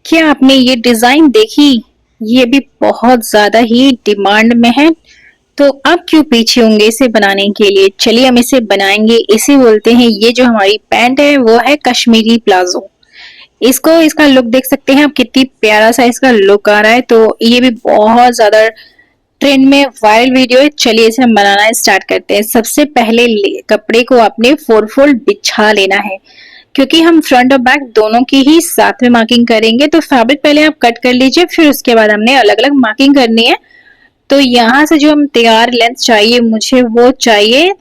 क्या आपने ये डिजाइन देखी? ये भी बहुत ज्यादा ही डिमांड में है। तो आप क्यों पीछे होंगे इसे बनाने के लिए? चलिए हम इसे बनाएंगे। इसे बोलते हैं, ये जो हमारी पैंट है वो है कश्मीरी प्लाजो। इसको इसका लुक देख सकते हैं आप, कितनी प्यारा सा इसका लुक आ रहा है। तो ये भी बहुत ज्यादा ट्रेंड में वायरल वीडियो है। चलिए इसे हम बनाना स्टार्ट करते हैं। सबसे पहले कपड़े को आपने 4 फोल्ड बिछा लेना है, क्योंकि हम फ्रंट और बैक दोनों की ही साथ में मार्किंग करेंगे। तो फैब्रिक पहले आप कट कर लीजिए, फिर उसके बाद हमने अलग अलग मार्किंग करनी है। तो यहाँ से जो हम तैयार लेंथ चाहिए मुझे, वो चाहिए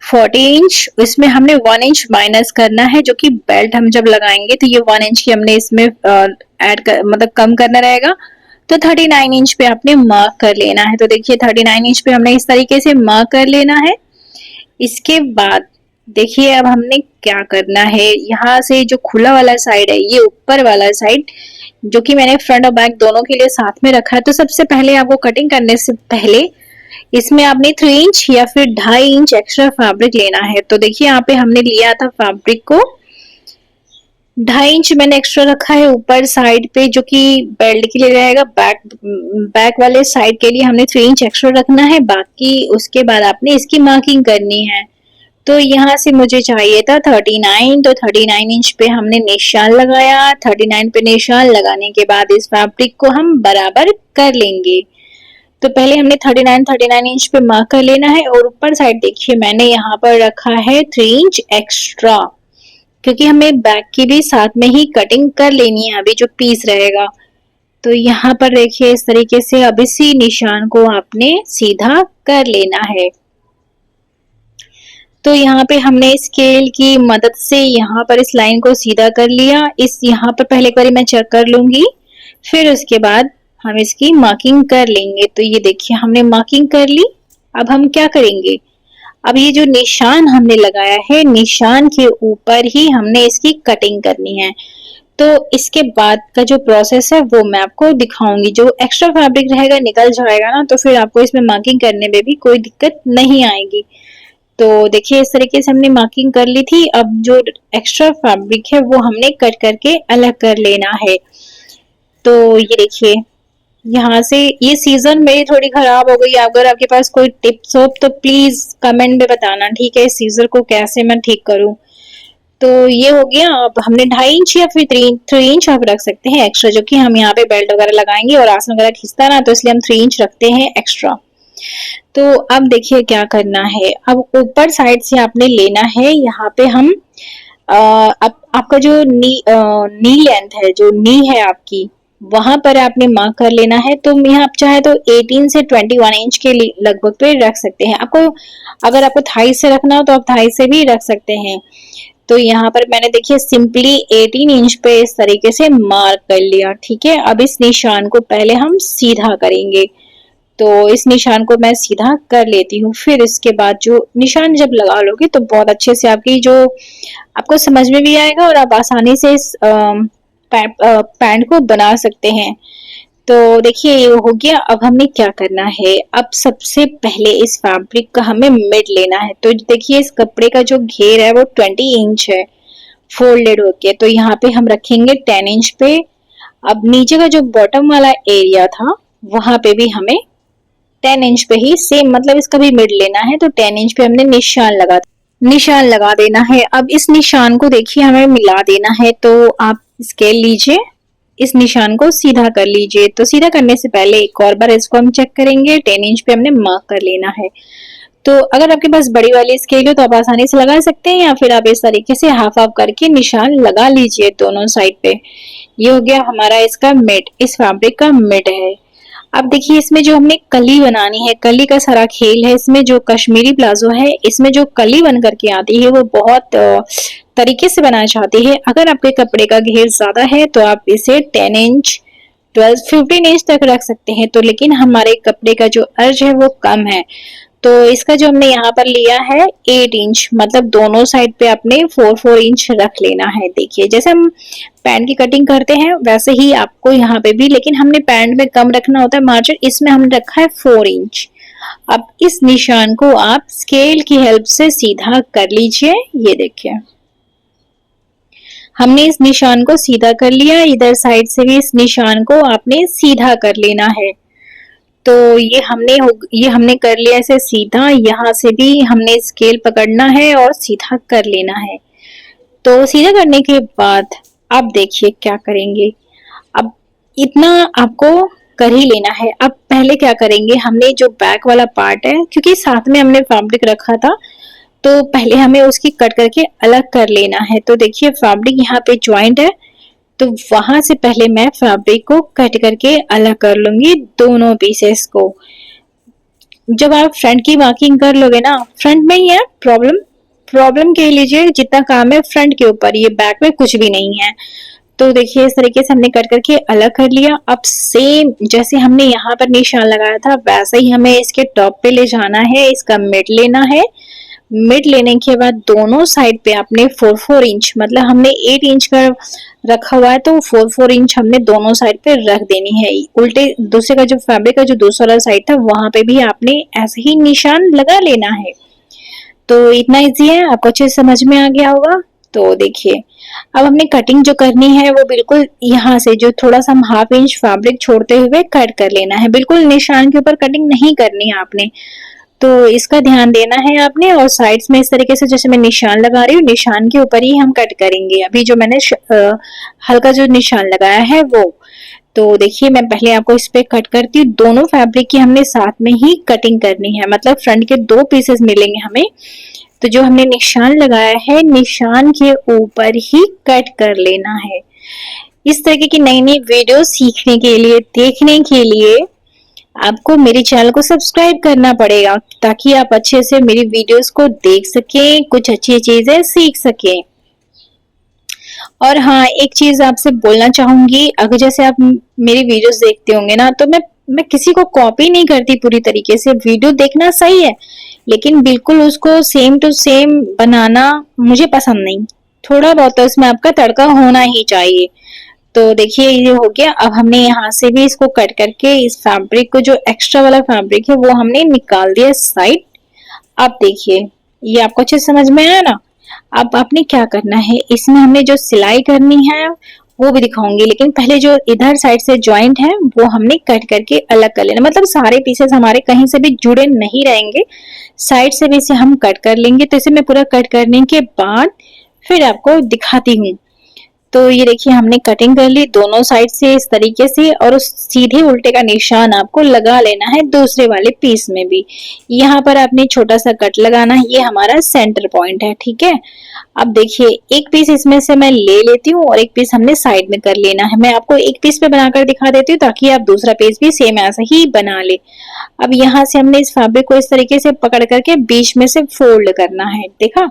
40 इंच। इसमें हमने 1 इंच माइनस करना है, जो कि बेल्ट हम जब लगाएंगे तो ये 1 इंच की हमने इसमें ऐड कर, मतलब कम करना रहेगा। तो 39 इंच पे आपने मार्क कर लेना है। तो देखिए 39 इंच पे हमने इस तरीके से मार्क कर लेना है। इसके बाद देखिए अब हमने क्या करना है, यहाँ से जो खुला वाला साइड है, ये ऊपर वाला साइड जो कि मैंने फ्रंट और बैक दोनों के लिए साथ में रखा है। तो सबसे पहले आपको कटिंग करने से पहले इसमें आपने 3 इंच या फिर 2.5 इंच एक्स्ट्रा फैब्रिक लेना है। तो देखिए यहाँ पे हमने लिया था फैब्रिक को 2.5 इंच मैंने एक्स्ट्रा रखा है ऊपर साइड पे, जो कि बेल्ट के लिए रहेगा। बैक वाले साइड के लिए हमने 3 इंच एक्स्ट्रा रखना है। बाकी उसके बाद आपने इसकी मार्किंग करनी है। तो यहाँ से मुझे चाहिए था 39, तो 39 इंच पे हमने निशान लगाया। 39 पे निशान लगाने के बाद इस फैब्रिक को हम बराबर कर लेंगे। तो पहले हमने 39 इंच पे मार्क कर लेना है, और ऊपर साइड देखिए मैंने यहाँ पर रखा है 3 इंच एक्स्ट्रा, क्योंकि हमें बैक की भी साथ में ही कटिंग कर लेनी है अभी जो पीस रहेगा। तो यहाँ पर देखिए इस तरीके से अब इसी निशान को आपने सीधा कर लेना है। तो यहाँ पे हमने स्केल की मदद से यहाँ पर इस लाइन को सीधा कर लिया। इस यहाँ पर पहले एक बार मैं चेक कर लूंगी, फिर उसके बाद हम इसकी मार्किंग कर लेंगे। तो ये देखिए हमने मार्किंग कर ली। अब हम क्या करेंगे, अब ये जो निशान हमने लगाया है, निशान के ऊपर ही हमने इसकी कटिंग करनी है। तो इसके बाद का जो प्रोसेस है वो मैं आपको दिखाऊंगी। जो एक्स्ट्रा फैब्रिक रहेगा निकल जाएगा ना, तो फिर आपको इसमें मार्किंग करने में भी कोई दिक्कत नहीं आएगी। तो देखिए इस तरीके से हमने मार्किंग कर ली थी। अब जो एक्स्ट्रा फैब्रिक है वो हमने कट करके अलग कर लेना है। तो ये देखिए यहाँ से ये सीजन मेरी थोड़ी खराब हो गई। अगर आपके पास कोई टिप्स हो तो प्लीज कमेंट में बताना, ठीक है, सीजर को कैसे मैं ठीक करूं। तो ये हो गया। अब हमने 2.5 इंच या फिर 3 इंच आप रख सकते हैं एक्स्ट्रा, जो कि हम यहाँ पे बेल्ट वगैरह लगाएंगे और आसन वगैरह खींचता ना, तो इसलिए हम 3 इंच रखते हैं एक्स्ट्रा। तो अब देखिए क्या करना है। अब ऊपर साइड से आपने लेना है, यहाँ पे हम अब आपका जो नी लेंथ है, जो नी है आपकी, वहां पर आपने मार्क कर लेना है। तो यहाँ आप चाहे तो 18 से 21 इंच के लगभग पे रख सकते हैं। आपको अगर आपको थाई से रखना हो तो आप थाई से भी रख सकते हैं। तो यहाँ पर मैंने देखिए सिंपली 18 इंच पे इस तरीके से मार्क कर लिया, ठीक है। अब इस निशान को पहले हम सीधा करेंगे। तो इस निशान को मैं सीधा कर लेती हूँ। फिर इसके बाद जो निशान जब लगा लोगे तो बहुत अच्छे से आपकी जो आपको समझ में भी आएगा, और आप आसानी से इस पैंट को बना सकते हैं। तो देखिए ये हो गया। अब हमने क्या करना है, अब सबसे पहले इस फैब्रिक का हमें मिड लेना है। तो देखिए इस कपड़े का जो घेर है वो 20 इंच है फोल्डेड होके। तो यहाँ पे हम रखेंगे 10 इंच पे। अब नीचे का जो बॉटम वाला एरिया था वहां पे भी हमें 10 इंच पे ही सेम, मतलब इसका भी मिड लेना है। तो 10 इंच पे हमने निशान लगा देना है। अब इस निशान को देखिए हमें मिला देना है। तो आप स्केल लीजिए, इस निशान को सीधा कर लीजिए। तो सीधा करने से पहले एक और बार इसको हम चेक करेंगे। 10 इंच पे हमने मार्क कर लेना है। तो अगर आपके पास बड़ी वाली स्केल हो तो आप आसानी से लगा सकते हैं, या फिर आप इस तरीके से हाफ हाफ करके निशान लगा लीजिए दोनों साइड पे। ये हो गया हमारा इसका मिड, इस फैब्रिक का मिड है। अब देखिए इसमें जो हमने कली बनानी है, कली का सारा खेल है इसमें। जो कश्मीरी प्लाजो है इसमें जो कली बन करके आती है वो बहुत तरीके से बनाना चाहती है। अगर आपके कपड़े का घेर ज्यादा है तो आप इसे 10 इंच 12 15 इंच तक रख सकते हैं। तो लेकिन हमारे कपड़े का जो अर्ज है वो कम है, तो इसका जो हमने यहाँ पर लिया है 8 इंच, मतलब दोनों साइड पे अपने 4 इंच रख लेना है। देखिए जैसे हम पैंट की कटिंग करते हैं वैसे ही आपको यहाँ पे भी, लेकिन हमने पैंट में कम रखना होता है मार्जिन, इसमें हमने रखा है 4 इंच। अब इस निशान को आप स्केल की हेल्प से सीधा कर लीजिए। ये देखिए हमने इस निशान को सीधा कर लिया, इधर साइड से भी इस निशान को आपने सीधा कर लेना है। तो ये हमने कर लिया इसे सीधा। यहाँ से भी हमने स्केल पकड़ना है और सीधा कर लेना है। तो सीधा करने के बाद अब देखिए क्या करेंगे। अब इतना आपको कर ही लेना है। अब पहले क्या करेंगे, हमने जो बैक वाला पार्ट है, क्योंकि साथ में हमने फैब्रिक रखा था, तो पहले हमें उसकी कट करके अलग कर लेना है। तो देखिए फैब्रिक यहाँ पे ज्वाइंट है, तो वहां से पहले मैं फैब्रिक को कट करके अलग कर लूंगी दोनों पीसेस को। जब आप फ्रंट की मार्किंग कर लोगे ना, फ्रंट में ही है प्रॉब्लम, प्रॉब्लम कह लीजिए, जितना काम है फ्रंट के ऊपर, ये बैक में कुछ भी नहीं है। तो देखिए इस तरीके से हमने कट करके अलग कर लिया। अब सेम जैसे हमने यहाँ पर निशान लगाया था वैसे ही हमें इसके टॉप पे ले जाना है, इसका मिड लेना है। मिड लेने के बाद दोनों साइड पे आपने 4-4 इंच, मतलब हमने 8 इंच का रखा हुआ है, तो 4-4 इंच हमने दोनों साइड पे रख देनी है। उल्टे दूसरे का जो फैब्रिक का जो दूसरा साइड था वहां पे भी आपने ऐसे ही निशान लगा लेना है। तो इतना इजी है, आपको अच्छे से समझ में आ गया होगा। तो देखिए अब हमने कटिंग जो करनी है वो बिल्कुल यहाँ से जो थोड़ा सा हम 1/2 इंच फैब्रिक छोड़ते हुए कट कर लेना है। बिल्कुल निशान के ऊपर कटिंग नहीं करनी है आपने, तो इसका ध्यान देना है आपने। और साइड्स में इस तरीके से जैसे मैं निशान लगा रही हूँ, निशान के ऊपर ही हम कट करेंगे। अभी जो मैंने हल्का जो निशान लगाया है वो, तो देखिए मैं पहले आपको इस पे कट करती हूँ। दोनों फैब्रिक की हमने साथ में ही कटिंग करनी है, मतलब फ्रंट के 2 पीसेस मिलेंगे हमें। तो जो हमने निशान लगाया है निशान के ऊपर ही कट कर लेना है। इस तरीके की नई नई वीडियो सीखने के लिए, देखने के लिए आपको मेरे चैनल को सब्सक्राइब करना पड़ेगा, ताकि आप अच्छे से मेरी वीडियोस को देख सकें, कुछ अच्छी चीजें सीख सकें। और हाँ, एक चीज आपसे बोलना चाहूंगी, अगर जैसे आप मेरी वीडियोस देखते होंगे ना, तो मैं किसी को कॉपी नहीं करती पूरी तरीके से। वीडियो देखना सही है, लेकिन बिल्कुल उसको सेम टू सेम बनाना मुझे पसंद नहीं। थोड़ा बहुत तो उसमें आपका तड़का होना ही चाहिए। तो देखिए ये हो गया। अब हमने यहाँ से भी इसको कट करके इस फैब्रिक को, जो एक्स्ट्रा वाला फैब्रिक है वो हमने निकाल दिया साइड। अब देखिए ये आपको अच्छे समझ में आया ना। अब आपने क्या करना है, इसमें हमने जो सिलाई करनी है वो भी दिखाऊंगी, लेकिन पहले जो इधर साइड से जॉइंट है वो हमने कट करके अलग कर लेना। मतलब सारे पीसेस हमारे कहीं से भी जुड़े नहीं रहेंगे, साइड से भी इसे हम कट कर लेंगे। तो इसे मैं पूरा कट करने के बाद फिर आपको दिखाती हूँ। तो ये देखिए हमने कटिंग कर ली दोनों साइड से इस तरीके से, और उस सीधे उल्टे का निशान आपको लगा लेना है दूसरे वाले पीस में भी। यहाँ पर आपने छोटा सा कट लगाना है, ये हमारा सेंटर पॉइंट है, ठीक है। अब देखिए एक पीस इसमें से मैं ले लेती हूँ और एक पीस हमने साइड में कर लेना है। मैं आपको एक पीस पे बनाकर दिखा देती हूँ ताकि आप दूसरा पीस भी सेम ऐसा ही बना ले। अब यहाँ से हमने इस फैब्रिक को इस तरीके से पकड़ करके बीच में से फोल्ड करना है, देखा।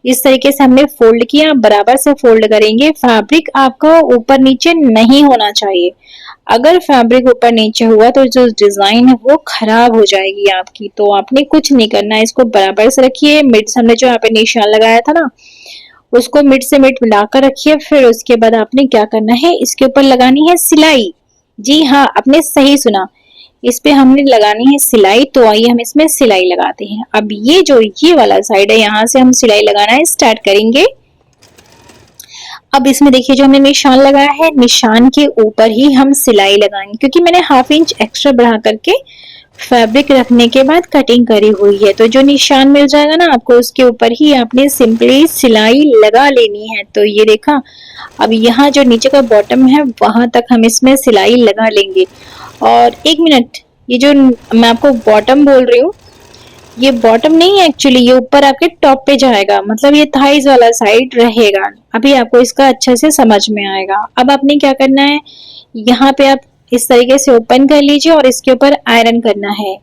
इस तरीके से हमने फोल्ड किया, बराबर से फोल्ड करेंगे। फैब्रिक आपका ऊपर नीचे नहीं होना चाहिए। अगर फैब्रिक ऊपर नीचे हुआ तो जो डिजाइन है वो खराब हो जाएगी आपकी। तो आपने कुछ नहीं करना है, इसको बराबर से रखिए। मिड से हमने जो यहाँ पे निशान लगाया था ना, उसको मिड से मिड मिलाकर रखिए। फिर उसके बाद आपने क्या करना है, इसके ऊपर लगानी है सिलाई। जी हाँ, आपने सही सुना, इस पे हमने लगानी है सिलाई। तो आइए हम इसमें सिलाई लगाते हैं। अब ये वाला साइड है, यहाँ से हम सिलाई लगाना है स्टार्ट करेंगे। अब इसमें देखिए जो हमने निशान लगाया है, निशान के ऊपर ही हम सिलाई लगाएंगे, क्योंकि मैंने 1/2 इंच एक्स्ट्रा बढ़ा करके फैब्रिक रखने के बाद कटिंग करी हुई है। तो जो निशान मिल जाएगा ना आपको, उसके ऊपर ही आपने सिंपली सिलाई लगा लेनी है। तो ये देखा, अब यहाँ जो नीचे का बॉटम है वहां तक हम इसमें सिलाई लगा लेंगे। और 1 मिनट, ये जो मैं आपको बॉटम बोल रही हूँ, ये बॉटम नहीं है एक्चुअली, ये ऊपर आपके टॉप पे जाएगा, मतलब ये थाइज वाला साइड रहेगा। अभी आपको इसका अच्छे से समझ में आएगा। अब आपने क्या करना है, यहाँ पे आप इस तरीके से ओपन कर लीजिए और इसके ऊपर आयरन करना है।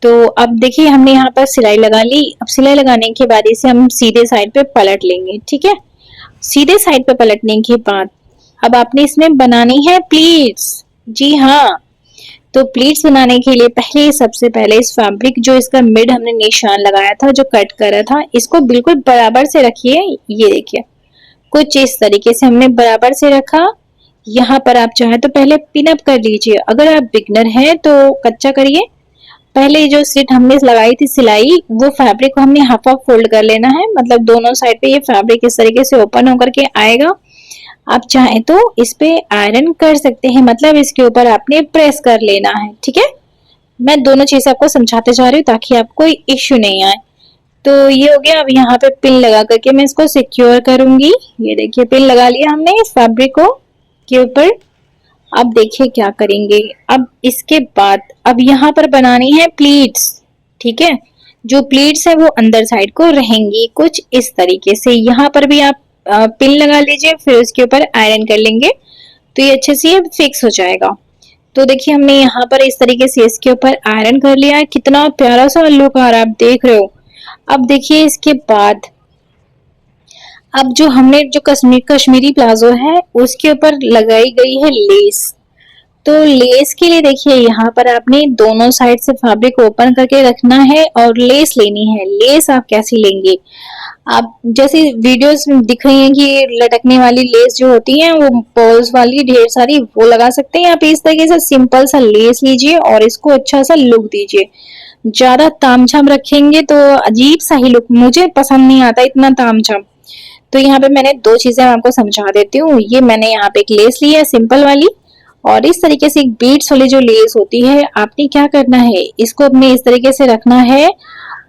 तो अब देखिए हमने यहाँ पर सिलाई लगा ली। अब सिलाई लगाने के बाद इसे हम सीधे साइड पे पलट लेंगे, ठीक है। सीधे साइड पे पलटने के बाद अब आपने इसमें बनानी है प्लीट्स। जी हाँ, तो प्लीट्स बनाने के लिए सबसे पहले इस फैब्रिक, जो इसका मिड हमने निशान लगाया था, जो कट करा था, इसको बिल्कुल बराबर से रखिए। ये देखिए कुछ इस तरीके से हमने बराबर से रखा। यहाँ पर आप चाहे तो पहले पिन अप कर लीजिए, अगर आप बिगनर हैं तो कच्चा करिए। पहले जो स्लिट हमने लगाई थी सिलाई, वो फैब्रिक को हमने हाफ हाफ फोल्ड कर लेना है, मतलब दोनों साइड पे ये फैब्रिक इस तरीके से ओपन होकर के आएगा। आप चाहें तो इस पे आयरन कर सकते हैं, मतलब इसके ऊपर आपने प्रेस कर लेना है। ठीक है, मैं दोनों चीजें आपको समझाते जा रही हूँ ताकि आपको कोई इश्यू नहीं आए। तो ये हो गया। अब यहाँ पे पिन लगा करके मैं इसको सिक्योर करूंगी। ये देखिए पिन लगा लिया हमने इस फैब्रिक को के ऊपर। अब देखिए क्या करेंगे। अब इसके बाद अब यहाँ पर बनानी है प्लीट्स। ठीक है, जो प्लीट्स है वो अंदर साइड को रहेंगी कुछ इस तरीके से। यहाँ पर भी आप पिन लगा लीजिए, फिर उसके ऊपर आयरन कर लेंगे तो ये अच्छे से फिक्स हो जाएगा। तो देखिए हमने यहाँ पर इस तरीके से इसके ऊपर आयरन कर लिया है। कितना प्यारा सा लुक आ रहा है, आप देख रहे हो। अब देखिए इसके बाद अब जो हमने जो कश्मीरी प्लाजो है उसके ऊपर लगाई गई है लेस। तो लेस के लिए देखिए यहाँ पर आपने दोनों साइड से फैब्रिक ओपन करके रखना है और लेस लेनी है। लेस आप कैसी लेंगे, आप जैसे वीडियोस में दिख रही हैं कि लटकने वाली लेस जो होती है वो पर्ल्स वाली ढेर सारी, वो लगा सकते हैं। आप इस तरीके से सिंपल सा लेस लीजिए और इसको अच्छा सा लुक दीजिए। ज्यादा तामझाम रखेंगे तो अजीब सा ही लुक, मुझे पसंद नहीं आता इतना तामझाम। तो यहाँ पे मैंने दो चीजें आपको समझा देती हूँ। ये मैंने यहाँ पे एक लेस ली है सिंपल वाली, और इस तरीके से एक बीट्स वाली जो लेस होती है, आपने क्या करना है, इसको अपने इस तरीके से रखना है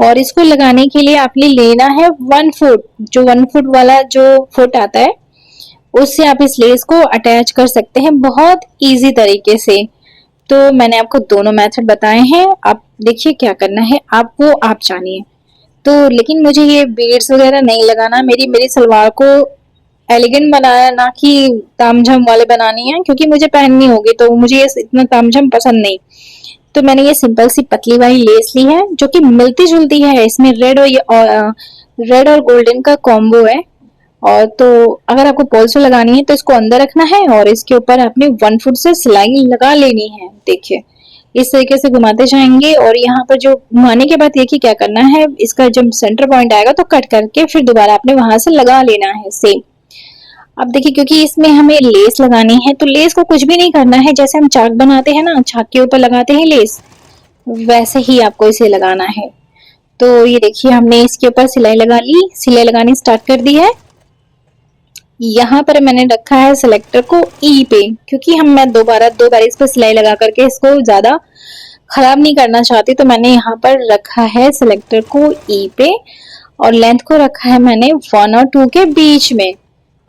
और इसको लगाने के लिए आपने लेना है 1 फुट, जो 1 फुट वाला जो फुट आता है उससे आप इस लेस को अटैच कर सकते हैं बहुत इजी तरीके से। तो मैंने आपको दोनों मेथड बताए हैं, आप देखिए क्या करना है, आप वो आप जानिए। तो लेकिन मुझे ये बीड्स वगैरह नहीं लगाना, मेरी मेरी सलवार को एलिगेंट बनाया ना कि तामझाम वाले बनानी है, क्योंकि मुझे पहननी होगी तो मुझे ये इतना तामझाम पसंद नहीं। तो मैंने ये सिंपल सी पतली वाली लेस ली है जो कि मिलती जुलती है। इसमें रेड और गोल्डन का कॉम्बो है। और तो अगर आपको पोल्सो लगानी है तो इसको अंदर रखना है और इसके ऊपर आपने 1 फुट से सिलाई लगा लेनी है। देखिए इस तरीके से घुमाते जाएंगे और यहाँ पर जो घुमाने के बाद देखिए क्या करना है, इसका जब सेंटर पॉइंट आएगा तो कट करके फिर दोबारा आपने वहां से लगा लेना है सेम। अब देखिए क्योंकि इसमें हमें लेस लगानी है तो लेस को कुछ भी नहीं करना है, जैसे हम चाक बनाते हैं ना, चाक के ऊपर लगाते हैं लेस, वैसे ही आपको इसे लगाना है। तो ये देखिए हमने इसके ऊपर सिलाई लगा ली, सिलाई लगानी स्टार्ट कर दी है। यहाँ पर मैंने रखा है सिलेक्टर को ई पे, क्योंकि मैं दो बार इस पर सिलाई लगा करके इसको ज्यादा खराब नहीं करना चाहती, तो मैंने यहाँ पर रखा है सिलेक्टर को ई पे और लेंथ को रखा है मैंने 1 और 2 के बीच में,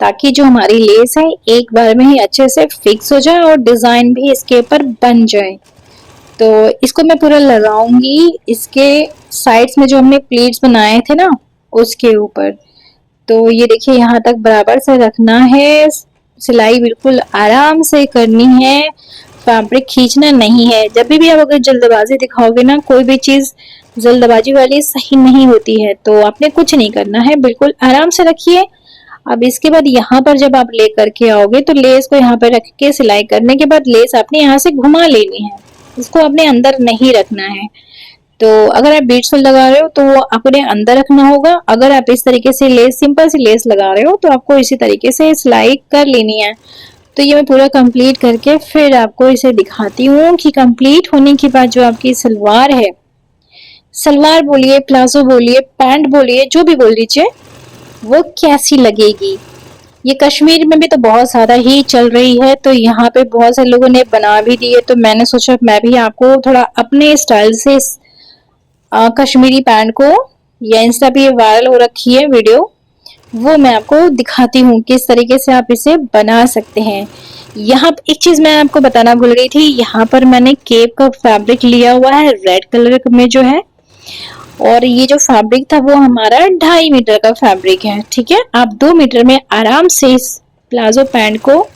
ताकि जो हमारी लेस है एक बार में ही अच्छे से फिक्स हो जाए और डिजाइन भी इसके ऊपर बन जाए। तो इसको मैं पूरा लगाऊंगी इसके साइड्स में जो हमने प्लीट्स बनाए थे ना उसके ऊपर। तो ये देखिए यहाँ तक बराबर से रखना है, सिलाई बिल्कुल आराम से करनी है, फैब्रिक खींचना नहीं है। जब भी आप अगर जल्दबाजी दिखाओगे ना, कोई भी चीज जल्दबाजी वाली सही नहीं होती है, तो आपने कुछ नहीं करना है, बिल्कुल आराम से रखिए। अब इसके बाद यहाँ पर जब आप ले करके आओगे तो लेस को यहाँ पर रख के सिलाई करने के बाद लेस आपने यहाँ से घुमा लेनी है, इसको अपने अंदर नहीं रखना है। तो अगर आप बीट्स लगा रहे हो तो वो अपने अंदर रखना होगा, अगर आप इस तरीके से लेस सिंपल सी लेस लगा रहे हो तो आपको इसी तरीके से सिलाई कर लेनी है। तो ये मैं पूरा कंप्लीट करके फिर आपको इसे दिखाती हूँ कि कंप्लीट होने के बाद जो आपकी सलवार है, सलवार बोलिए, प्लाजो बोलिए, पैंट बोलिए, जो भी बोल लीजिए, वो कैसी लगेगी। ये कश्मीर में भी तो बहुत ज्यादा ही चल रही है, तो यहाँ पे बहुत से लोगों ने बना भी दी है, तो मैंने सोचा मैं भी आपको थोड़ा अपने स्टाइल से कश्मीरी पैंट को, या इंस्टा पे ये वायरल हो रखी है वीडियो, वो मैं आपको दिखाती हूँ किस तरीके से आप इसे बना सकते हैं। यहाँ एक चीज मैं आपको बताना भूल गई थी, यहाँ पर मैंने केप का फैब्रिक लिया हुआ है रेड कलर में जो है, और ये जो फैब्रिक था वो हमारा 2.5 मीटर का फैब्रिक है। ठीक है, आप 2 मीटर में आराम से इस प्लाजो पैंट को,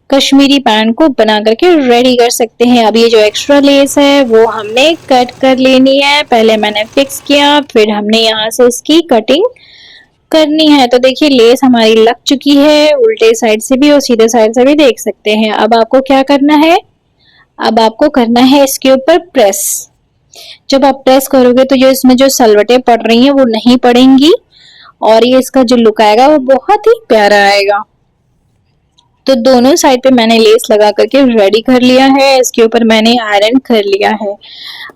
कश्मीरी पैंट को बना करके रेडी कर सकते हैं। अब ये जो एक्स्ट्रा लेस है वो हमने कट कर लेनी है, पहले मैंने फिक्स किया, फिर हमने यहाँ से इसकी कटिंग करनी है। तो देखिए लेस हमारी लग चुकी है, उल्टे साइड से भी और सीधे साइड से भी देख सकते हैं। अब आपको क्या करना है, अब आपको करना है इसके ऊपर प्रेस। जब आप प्रेस करोगे तो जो इसमें जो सलवटें पड़ रही हैं वो नहीं पड़ेंगी और ये इसका जो लुक आएगा वो बहुत ही प्यारा आएगा। तो दोनों साइड पे मैंने लेस लगा करके रेडी कर लिया है, इसके ऊपर मैंने आयरन कर लिया है।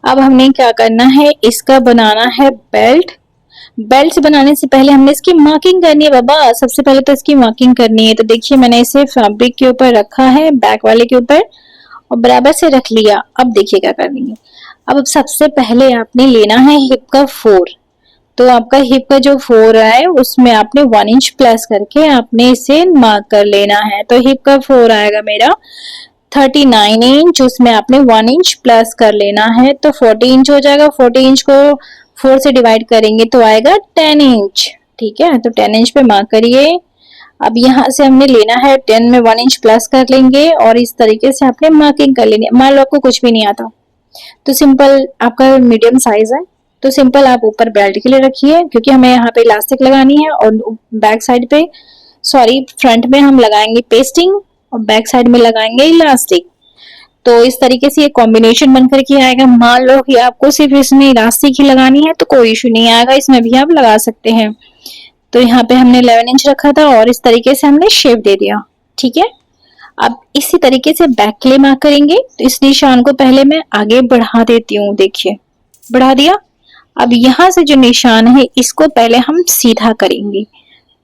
अब हमने क्या करना है, इसका बनाना है बेल्ट। बेल्ट बनाने से पहले हमने इसकी मार्किंग करनी है बाबा, सबसे पहले तो इसकी मार्किंग करनी है। तो देखिए मैंने इसे फैब्रिक के ऊपर रखा है, बैक वाले के ऊपर, और बराबर से रख लिया। अब देखिए क्या करनी है। अब सबसे पहले आपने लेना है हिप का 4। तो आपका हिप का जो 4 है उसमें आपने 1 इंच प्लस करके आपने इसे मार्क कर लेना है। तो हिप का 4 आएगा मेरा 39 इंच, उसमें आपने 1 इंच प्लस कर लेना है तो 40 इंच हो जाएगा। 40 इंच को 4 से डिवाइड करेंगे तो आएगा 10 इंच। ठीक है, तो 10 इंच पे मार्क करिए। अब यहाँ से हमने लेना है 10 में 1 इंच प्लस कर लेंगे और इस तरीके से आपने मार्किंग कर लेनी है। मान लो आपको कुछ भी नहीं आता तो सिंपल, आपका मीडियम साइज है तो सिंपल आप ऊपर बेल्ट के लिए रखिए, क्योंकि हमें यहाँ पे इलास्टिक लगानी है और बैक साइड पे, सॉरी फ्रंट में हम लगाएंगे पेस्टिंग और बैक साइड में लगाएंगे इलास्टिक। तो इस तरीके से ये कॉम्बिनेशन बनकर के आएगा। मान लो कि आपको सिर्फ इसमें इलास्टिक ही लगानी है तो कोई इशू नहीं आएगा, इसमें भी आप लगा सकते हैं। तो यहाँ पे हमने 11 इंच रखा था और इस तरीके से हमने शेप दे दिया। ठीक है, अब इसी तरीके से बैक के लिए मार्क करेंगे। तो इस निशान को पहले मैं आगे बढ़ा देती हूँ, देखिए बढ़ा दिया। अब यहाँ से जो निशान है इसको पहले हम सीधा करेंगे।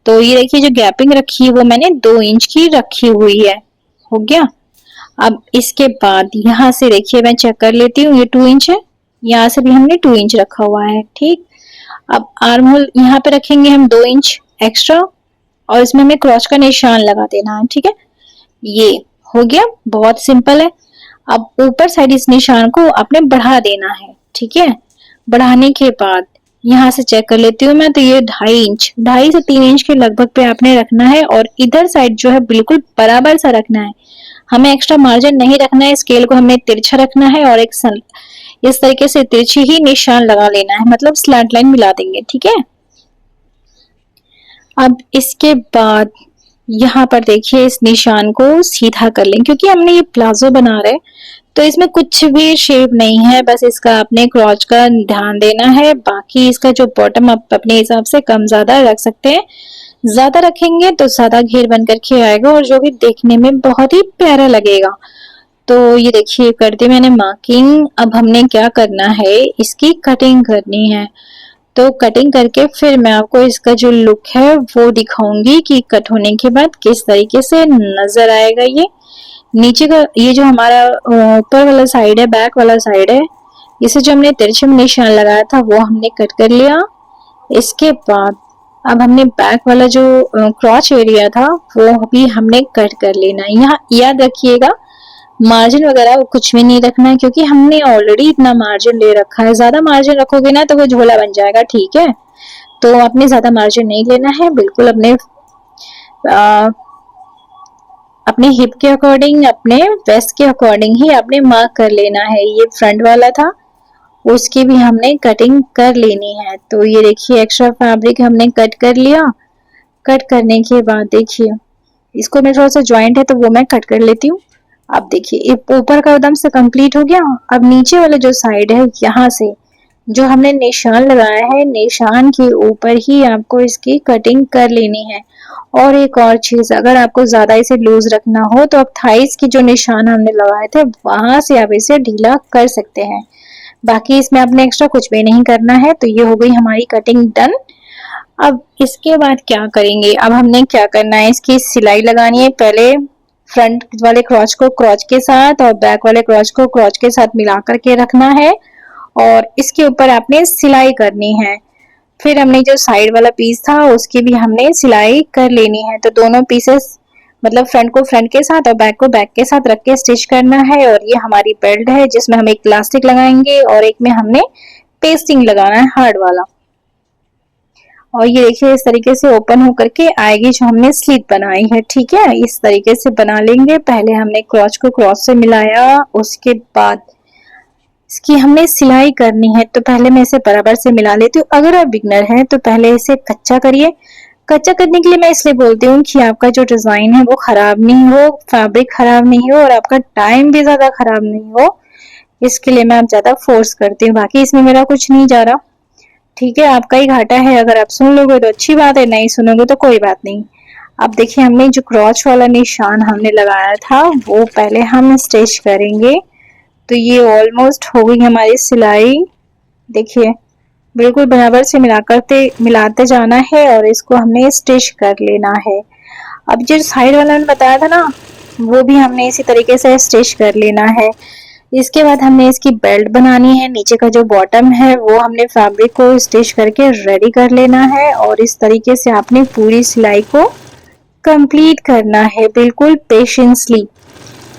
तो ये देखिए जो गैपिंग रखी है वो मैंने 2 इंच की रखी हुई है, हो गया। अब इसके बाद यहाँ से देखिए मैं चेक कर लेती हूँ, ये 2 इंच है, यहाँ से भी हमने 2 इंच रखा हुआ है। ठीक, अब आर्म होल यहाँ पे रखेंगे हम 2 इंच एक्स्ट्रा और इसमें हमें क्रॉस का निशान लगा देना है। ठीक है, ये हो गया, बहुत सिंपल है। अब ऊपर साइड इस निशान को आपने बढ़ा देना है। ठीक है, बढ़ाने के बाद यहाँ से चेक कर लेती हूँ मैं, तो ये 2.5 से 3 इंच के लगभग पे आपने रखना है और इधर साइड जो है बिल्कुल बराबर सा रखना है। हमें एक्स्ट्रा मार्जिन नहीं रखना है, स्केल को हमें तिरछा रखना है और एक इस तरीके से तिरछी ही निशान लगा लेना है, मतलब स्लैंट लाइन मिला देंगे। ठीक है, अब इसके बाद यहाँ पर देखिए इस निशान को सीधा कर लें, क्योंकि हमने ये प्लाजो बना रहे तो इसमें कुछ भी शेप नहीं है, बस इसका आपने क्रॉच का ध्यान देना है। बाकी इसका जो बॉटम आप अपने हिसाब से कम ज्यादा रख सकते हैं, ज्यादा रखेंगे तो ज्यादा घेर बन करके आएगा और जो कि देखने में बहुत ही प्यारा लगेगा। तो ये देखिए कर दी मैंने मार्किंग। अब हमने क्या करना है, इसकी कटिंग करनी है। तो कटिंग करके फिर मैं आपको इसका जो लुक है वो दिखाऊंगी कि कट होने के बाद किस तरीके से नजर आएगा। ये नीचे का ये जो हमारा ऊपर वाला साइड है, बैक वाला साइड है, इसे जो हमने तिरछे में निशान लगाया था वो हमने कट कर लिया। इसके बाद अब हमने बैक वाला जो क्रॉच एरिया था वो भी हमने कट कर लेना है। यहाँ याद रखिएगा मार्जिन वगैरह कुछ भी नहीं रखना है, क्योंकि हमने ऑलरेडी इतना मार्जिन ले रखा है। ज्यादा मार्जिन रखोगे ना तो वो झोला बन जाएगा। ठीक है, तो आपने ज्यादा मार्जिन नहीं लेना है, बिल्कुल अपने हिप के अकॉर्डिंग, अपने वेस्ट के अकॉर्डिंग ही आपने मार्क कर लेना है। ये फ्रंट वाला था, उसकी भी हमने कटिंग कर लेनी है। तो ये देखिए एक्स्ट्रा फैब्रिक हमने कट कर लिया। कट करने के बाद देखिए इसको मैं थोड़ा सा ज्वाइंट है तो वो मैं कट कर लेती हूँ। अब देखिए ऊपर का एकदम से कंप्लीट हो गया। अब नीचे वाला जो साइड है यहाँ से जो हमने निशान लगाया है, निशान के ऊपर ही आपको इसकी कटिंग कर लेनी है। और एक और चीज, अगर आपको ज्यादा इसे लूज रखना हो तो आप थाइस की जो निशान हमने लगाए थे वहां से आप इसे ढीला कर सकते हैं। बाकी इसमें आपने एक्स्ट्रा कुछ भी नहीं करना है। तो ये हो गई हमारी कटिंग डन। अब इसके बाद क्या करेंगे, अब हमने क्या करना है, इसकी सिलाई लगानी है। पहले फ्रंट वाले क्रॉच को क्रॉच के साथ और बैक वाले क्रॉच को क्रॉच के साथ मिला करके रखना है और इसके ऊपर आपने सिलाई करनी है। फिर हमने जो साइड वाला पीस था उसकी भी हमने सिलाई कर लेनी है। तो दोनों पीसेस, मतलब फ्रंट को फ्रंट के साथ और बैक को बैक के साथ रख के स्टिच करना है। और ये हमारी बेल्ट है जिसमें हम एक इलास्टिक लगाएंगे और एक में हमने पेस्टिंग लगाना है हार्ड वाला। और ये देखिए इस तरीके से ओपन होकर के आएगी जो हमने स्लीट बनाई है। ठीक है, इस तरीके से बना लेंगे। पहले हमने क्रॉच को क्रॉच से मिलाया, उसके बाद इसकी हमने सिलाई करनी है। तो पहले मैं इसे बराबर से मिला लेती हूँ। अगर आप बिगनर हैं तो पहले इसे कच्चा करिए। कच्चा करने के लिए मैं इसलिए बोलती हूँ कि आपका जो डिजाइन है वो खराब नहीं हो, फैब्रिक खराब नहीं हो और आपका टाइम भी ज्यादा खराब नहीं हो, इसके लिए मैं ज्यादा फोर्स करती हूँ। बाकी इसमें मेरा कुछ नहीं जा रहा। ठीक है, आपका ही घाटा है। अगर आप सुन लोगे तो अच्छी बात है, नहीं सुनोगे तो कोई बात नहीं। अब देखिए हमने जो क्रॉच वाला निशान हमने लगाया था वो पहले हम स्टिच करेंगे। तो ये ऑलमोस्ट हो गई हमारी सिलाई। देखिए बिल्कुल बराबर से मिलाते जाना है और इसको हमने स्टिच कर लेना है। अब जो साइड वाला मैंने बताया था ना, वो भी हमने इसी तरीके से स्टिच कर लेना है। इसके बाद हमने इसकी बेल्ट बनानी है। नीचे का जो बॉटम है वो हमने फैब्रिक को स्टिच करके रेडी कर लेना है और इस तरीके से आपने पूरी सिलाई को कंप्लीट करना है, बिल्कुल पेशेंसली।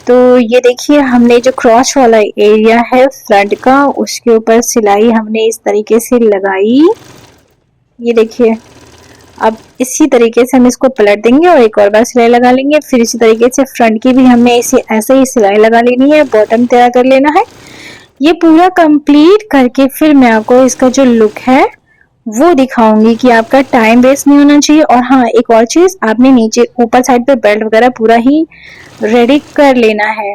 तो ये देखिए हमने जो क्रॉस वाला एरिया है फ्रंट का, उसके ऊपर सिलाई हमने इस तरीके से लगाई। ये देखिए, अब इसी तरीके से हम इसको पलट देंगे और एक और बार सिलाई लगा लेंगे। फिर इसी तरीके से फ्रंट की भी हमने इसे ऐसे ही सिलाई लगा लेनी है, बॉटम तैयार कर लेना है। ये पूरा कंप्लीट करके फिर मैं आपको इसका जो लुक है वो दिखाऊंगी कि आपका टाइम वेस्ट नहीं होना चाहिए। और हाँ, एक और चीज, आपने नीचे ऊपर साइड पे बेल्ट वगैरह पूरा ही रेडी कर लेना है।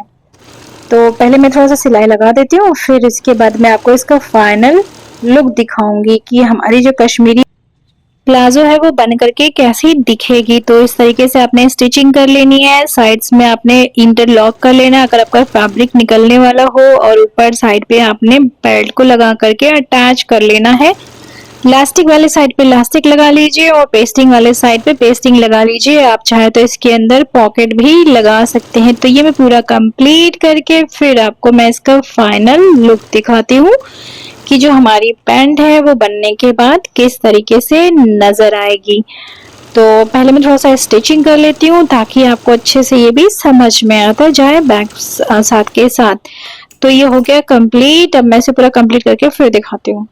तो पहले मैं थोड़ा सा सिलाई लगा देती हूँ, फिर इसके बाद मैं आपको इसका फाइनल लुक दिखाऊंगी कि हमारी जो कश्मीरी प्लाजो है वो बन करके कैसी दिखेगी। तो इस तरीके से आपने स्टिचिंग कर लेनी है, साइड्स में आपने इंटरलॉक कर लेना है अगर आपका फैब्रिक निकलने वाला हो, और ऊपर साइड पे आपने बेल्ट को लगा करके अटैच कर लेना है। लास्टिक वाले साइड पे लास्टिक लगा लीजिए और पेस्टिंग वाले साइड पे पेस्टिंग लगा लीजिए। आप चाहे तो इसके अंदर पॉकेट भी लगा सकते हैं। तो ये मैं पूरा कंप्लीट करके फिर आपको मैं इसका फाइनल लुक दिखाती हूँ कि जो हमारी पैंट है वो बनने के बाद किस तरीके से नजर आएगी। तो पहले मैं थोड़ा सा स्टिचिंग कर लेती हूँ ताकि आपको अच्छे से ये भी समझ में आता जाए बैक साथ के साथ। तो ये हो गया कंप्लीट। अब मैं इसे पूरा कंप्लीट करके फिर दिखाती हूँ।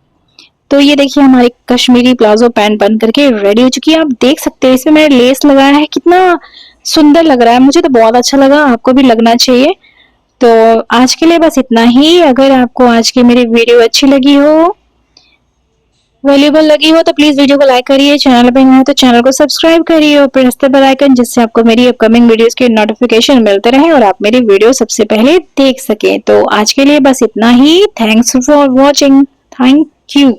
तो ये देखिए हमारी कश्मीरी प्लाजो पैंट बन करके रेडी हो चुकी है। आप देख सकते हैं इसमें मैंने लेस लगाया है, कितना सुंदर लग रहा है। मुझे तो बहुत अच्छा लगा, आपको भी लगना चाहिए। तो आज के लिए बस इतना ही। अगर आपको आज की मेरी वीडियो अच्छी लगी हो, वैल्यूएबल लगी हो, तो प्लीज वीडियो को लाइक करिए। चैनल पर नए हैं तो चैनल को सब्सक्राइब करिए और प्रेस द बेल आइकन, जिससे आपको मेरी अपकमिंग वीडियोस के नोटिफिकेशन मिलते रहे और आप मेरी वीडियो सबसे पहले देख सकें। तो आज के लिए बस इतना ही। Thanks for watching. Thank you.